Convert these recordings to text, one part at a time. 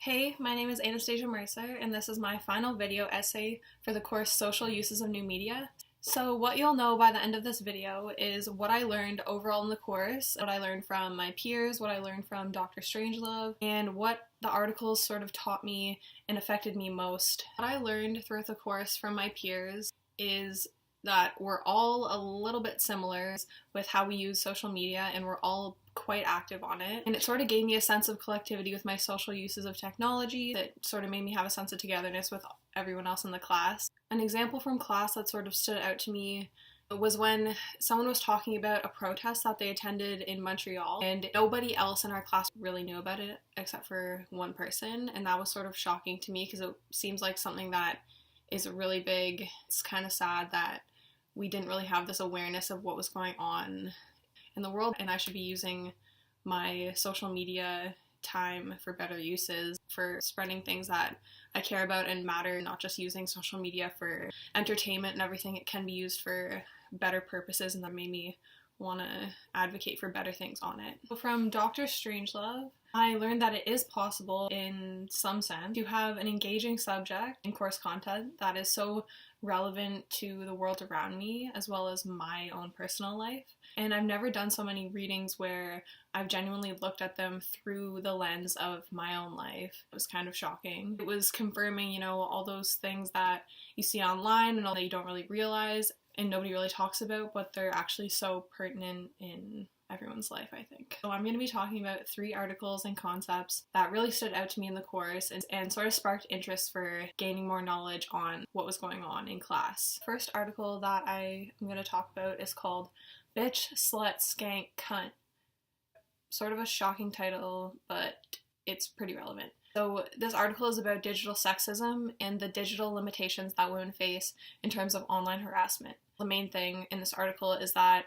Hey, my name is Essay-Mercer, and this is my final video essay for the course Social Uses of New Media. So what you'll know by the end of this video is what I learned overall in the course, what I learned from my peers, what I learned from Dr. Strangelove, and what the articles sort of taught me and affected me most. What I learned throughout the course from my peers is that we're all a little bit similar with how we use social media, and we're all quite active on it. And it sort of gave me a sense of collectivity with my social uses of technology that sort of made me have a sense of togetherness with everyone else in the class. An example from class that sort of stood out to me was when someone was talking about a protest that they attended in Montreal, and nobody else in our class really knew about it except for one person, and that was sort of shocking to me because it seems like something that is really big. It's kind of sad that we didn't really have this awareness of what was going on in the world, and I should be using my social media time for better uses, for spreading things that I care about and matter, not just using social media for entertainment and everything. It can be used for better purposes, and that made me want to advocate for better things on it. From Dr. Strangelove, I learned that it is possible, in some sense, to have an engaging subject in course content that is so relevant to the world around me as well as my own personal life. And I've never done so many readings where I've genuinely looked at them through the lens of my own life. It was kind of shocking. It was confirming, all those things that you see online and all that you don't really realize and nobody really talks about, but they're actually so pertinent in everyone's life, I think. So I'm going to be talking about 3 articles and concepts that really stood out to me in the course and sort of sparked interest for gaining more knowledge on what was going on in class. First article that I am going to talk about is called Bitch, Slut, Skank, Cunt. Sort of a shocking title, but it's pretty relevant. So this article is about digital sexism and the digital limitations that women face in terms of online harassment. The main thing in this article is that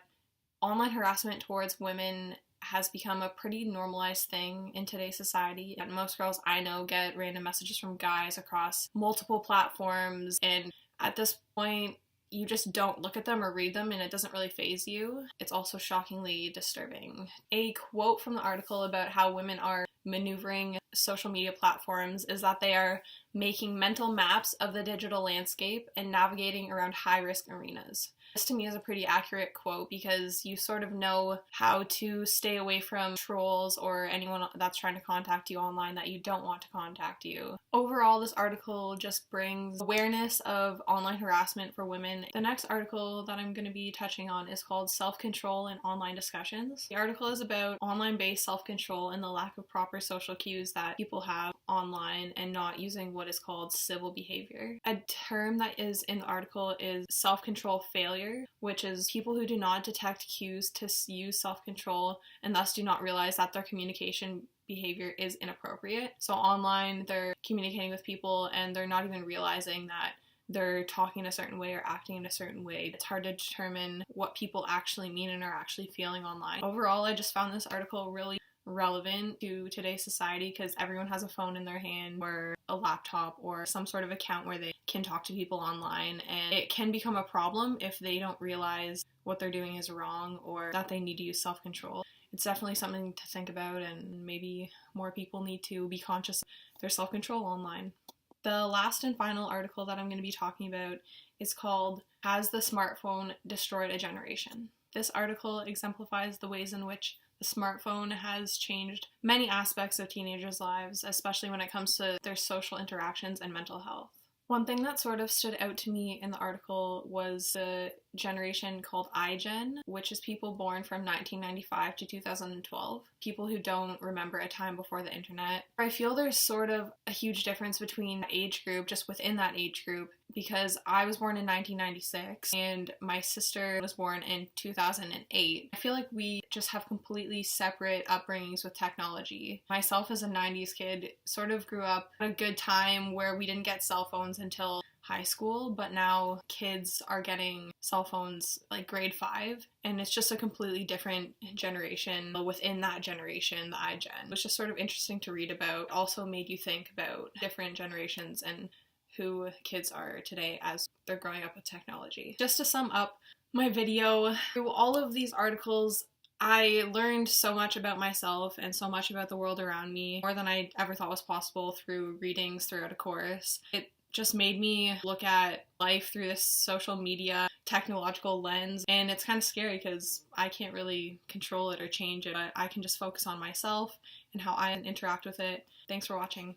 online harassment towards women has become a pretty normalized thing in today's society. And most girls I know get random messages from guys across multiple platforms, and at this point you just don't look at them or read them and it doesn't really faze you. It's also shockingly disturbing. A quote from the article about how women are maneuvering social media platforms is that they are making mental maps of the digital landscape and navigating around high-risk arenas. This to me is a pretty accurate quote because you sort of know how to stay away from trolls or anyone that's trying to contact you online that you don't want to contact you. Overall, this article just brings awareness of online harassment for women. The next article that I'm going to be touching on is called Self-Control in Online Discussions. The article is about online-based self-control and the lack of proper social cues that people have online and not using what is called civil behavior. A term that is in the article is self-control failure, which is people who do not detect cues to use self-control and thus do not realize that their communication behavior is inappropriate. So online, they're communicating with people and they're not even realizing that they're talking a certain way or acting in a certain way. It's hard to determine what people actually mean and are actually feeling online. Overall, I just found this article really relevant to today's society because everyone has a phone in their hand or a laptop or some sort of account where they can talk to people online, and it can become a problem if they don't realize what they're doing is wrong or that they need to use self-control. It's definitely something to think about, and maybe more people need to be conscious of their self-control online. The last and final article that I'm going to be talking about is called Has the Smartphone Destroyed a Generation? This article exemplifies the ways in which the smartphone has changed many aspects of teenagers' lives, especially when it comes to their social interactions and mental health. One thing that sort of stood out to me in the article was the generation called iGen, which is people born from 1995 to 2012, people who don't remember a time before the internet. I feel there's sort of a huge difference between the age group, just within that age group, because I was born in 1996 and my sister was born in 2008. I feel like we just have completely separate upbringings with technology. Myself as a 90s kid sort of grew up at a good time where we didn't get cell phones until high school, but now kids are getting cell phones like grade 5, and it's just a completely different generation within that generation, the iGen. It was just sort of interesting to read about. It also made you think about different generations and who kids are today as they're growing up with technology. Just to sum up my video, through all of these articles, I learned so much about myself and so much about the world around me, more than I ever thought was possible through readings throughout a course. It just made me look at life through this social media technological lens, and it's kind of scary because I can't really control it or change it, but I can just focus on myself and how I interact with it. Thanks for watching.